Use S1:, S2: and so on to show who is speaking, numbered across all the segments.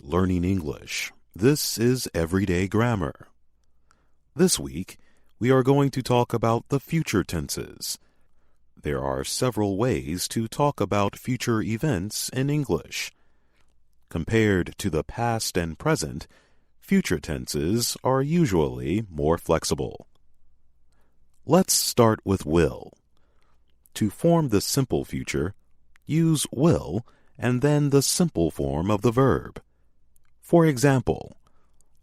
S1: learning English. This is Everyday Grammar. This week, we are going to talk about the future tenses. There are several ways to talk about future events in English. Compared to the past and present, future tenses are usually more flexible. Let's start with will. To form the simple future, use will and then the simple form of the verb. For example,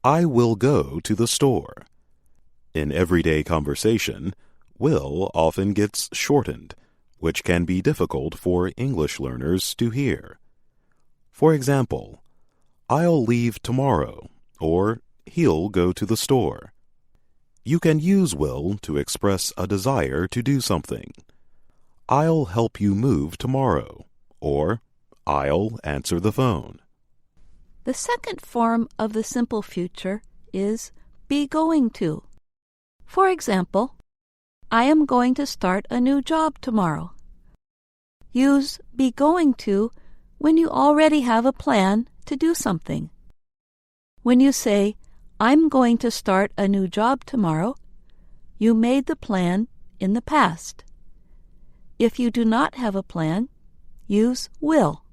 S1: I will go to the store. In everyday conversation, will often gets shortened, which can be difficult for English learners to hear. For example, I'll leave tomorrow, or he'll go to the store. You can use will to express a desire to do something. I'll help you move tomorrow, or I'll answer the phone.
S2: The second form of the simple future is be going to. For example, I am going to start a new job tomorrow. Use be going to when you already have a plan to do something. When you say, I'm going to start a new job tomorrow, you made the plan in the past. If you do not have a plan, use will.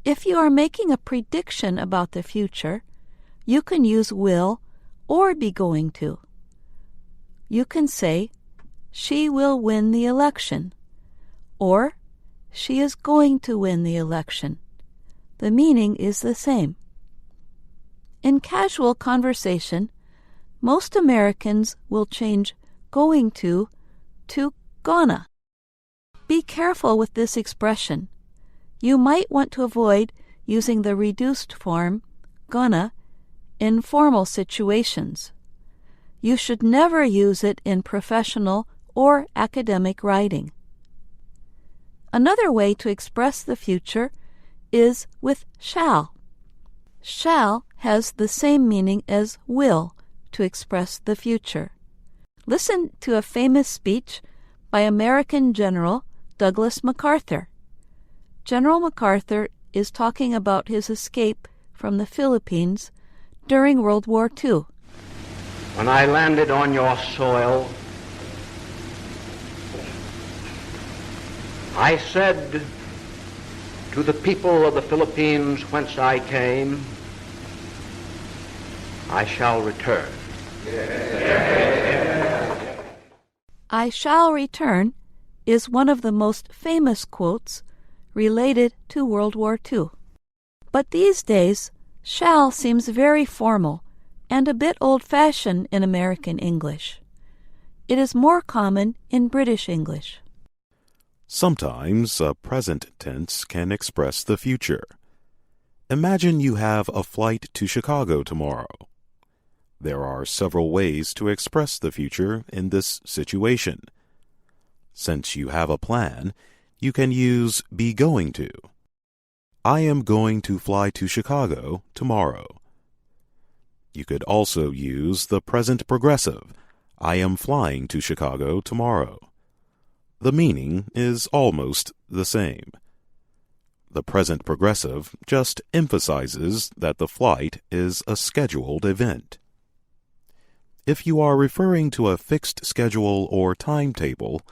S2: If you are making a prediction about the future, you can use will or be going to. You can say, she will win the election, or she is going to win the election. The meaning is the same. In casual conversation, most Americans will change going to gonna. Be careful with this expression. You might want to avoid using the reduced form, gonna, in formal situations. You should never use it in professional or academic writing. Another way to express the future is with shall. Shall has the same meaning as will to express the future. Listen to a famous speech by American General Douglas MacArthur. General MacArthur is talking about his escape from the Philippines during World War II.
S3: When I landed on your soil, I said to the people of the Philippines whence I came, I shall return.
S2: I shall return is one of the most famous quotes related to World War II. But these days, shall seems very formal and a bit old-fashioned in American English. It is more common in British English.
S1: Sometimes a present tense can express the future. Imagine you have a flight to Chicago tomorrow. There are several ways to express the future in this situation. Since you have a plan, you can use be going to. I am going to fly to Chicago tomorrow. You could also use the present progressive. I am flying to Chicago tomorrow. The meaning is almost the same. The present progressive just emphasizes that the flight is a scheduled event. If you are referring to a fixed schedule or timetable,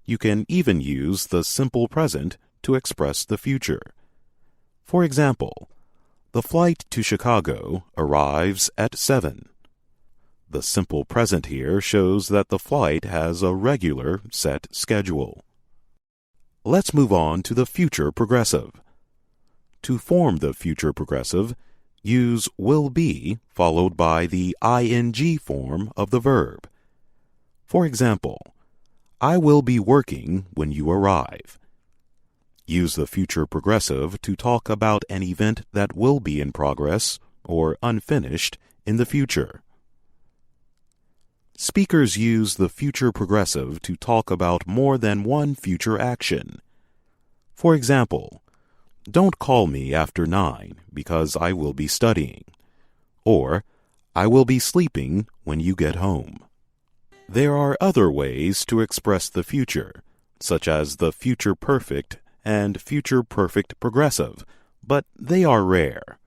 S1: you can even use the simple present to express the future. For example, the flight to Chicago arrives at 7. The simple present here shows that the flight has a regular set schedule. Let's move on to the future progressive. To form the future progressive, use will be followed by the ing form of the verb. For example, I will be working when you arrive. Use the future progressive to talk about an event that will be in progress or unfinished in the future. Speakers use the future progressive to talk about more than one future action. For example, don't call me after 9 because I will be studying. Or, I will be sleeping when you get home. There are other ways to express the future, such as the future perfect and future perfect progressive, but they are rare.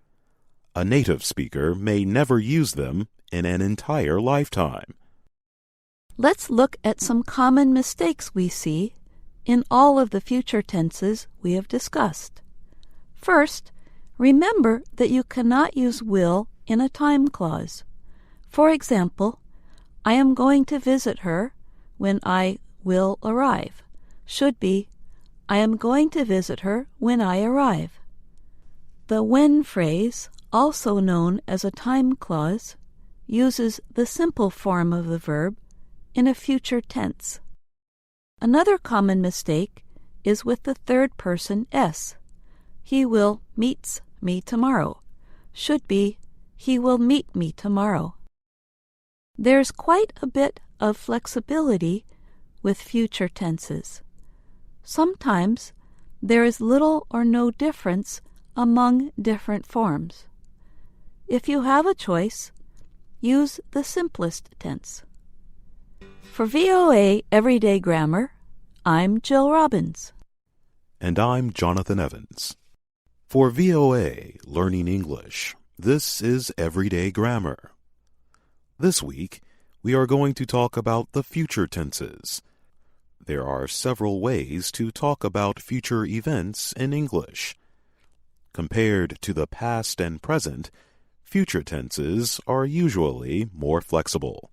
S1: A native speaker may never use them in an entire lifetime.
S2: Let's look at some common mistakes we see in all of the future tenses we have discussed. First, remember that you cannot use will in a time clause. For example, I am going to visit her when I will arrive should be I am going to visit her when I arrive. The when phrase, also known as a time clause, uses the simple form of the verb in a future tense. Another common mistake is with the third person s. He will meets me tomorrow should be he will meet me tomorrow. There's quite a bit of flexibility with future tenses. Sometimes there is little or no difference among different forms. If you have a choice, use the simplest tense. For VOA Everyday Grammar, I'm Jill Robbins.
S1: And I'm Jonathan Evans. For VOA Learning English, this is Everyday Grammar. This week, we are going to talk about the future tenses. There are several ways to talk about future events in English. Compared to the past and present, future tenses are usually more flexible.